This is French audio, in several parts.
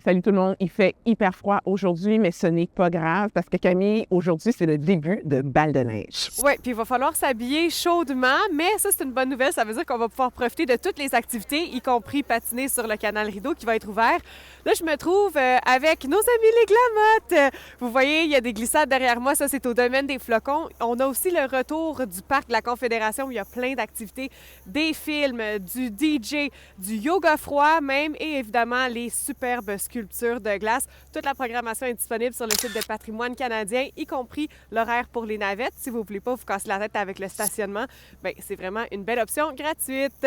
Salut tout le monde, il fait hyper froid aujourd'hui, mais ce n'est pas grave parce que Camille, aujourd'hui, c'est le début de Bal de neige. Oui, puis il va falloir s'habiller chaudement, mais ça, c'est une bonne nouvelle. Ça veut dire qu'on va pouvoir profiter de toutes les activités, y compris patiner sur le canal Rideau qui va être ouvert. Là, je me trouve avec nos amis les Glamottes. Vous voyez, il y a des glissades derrière moi. Ça, c'est au domaine des flocons. On a aussi le retour du parc de la Confédération où il y a plein d'activités, des films, du DJ, du yoga froid même et évidemment les superbes sculptures de glace. Toute la programmation est disponible sur le site de Patrimoine canadien, y compris l'horaire pour les navettes. Si vous ne voulez pas vous casser la tête avec le stationnement, bien, c'est vraiment une belle option gratuite.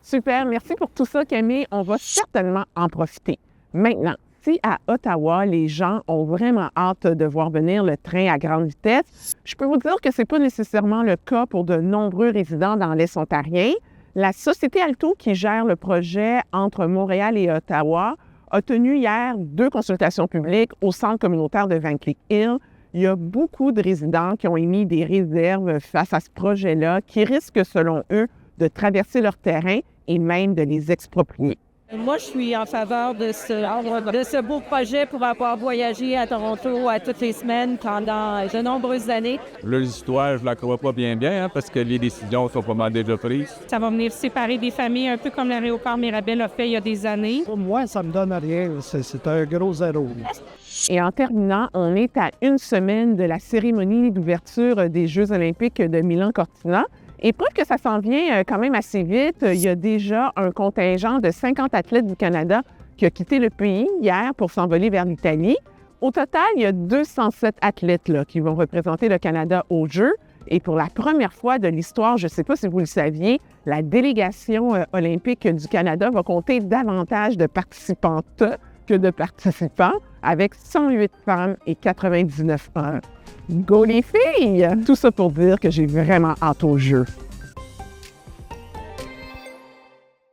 Super, merci pour tout ça, Camille. On va certainement en profiter. Maintenant, si à Ottawa, les gens ont vraiment hâte de voir venir le train à grande vitesse, je peux vous dire que ce n'est pas nécessairement le cas pour de nombreux résidents dans l'Est ontarien. La Société Alto, qui gère le projet entre Montréal et Ottawa, a tenu hier 2 consultations publiques au centre communautaire de Van Cleek Hill. Il y a beaucoup de résidents qui ont émis des réserves face à ce projet-là, qui risquent, selon eux, de traverser leur terrain et même de les exproprier. Moi, je suis en faveur de ce beau projet pour avoir voyagé à Toronto à toutes les semaines pendant de nombreuses années. Là, l'histoire, je la crois pas bien, parce que les décisions sont pas mal déjà prises. Ça va venir séparer des familles, un peu comme l'aéroport Mirabel a fait il y a des années. Pour moi, ça me donne rien. C'est un gros zéro. Et en terminant, on est à une semaine de la cérémonie d'ouverture des Jeux olympiques de Milan-Cortina. Et preuve que ça s'en vient quand même assez vite, il y a déjà un contingent de 50 athlètes du Canada qui a quitté le pays hier pour s'envoler vers l'Italie. Au total, il y a 207 athlètes là, qui vont représenter le Canada aux Jeux. Et pour la première fois de l'histoire, je ne sais pas si vous le saviez, la délégation olympique du Canada va compter davantage de participantes que de participants, avec 108 femmes et 99 hommes. Go les filles! Tout ça pour dire que j'ai vraiment hâte au jeu.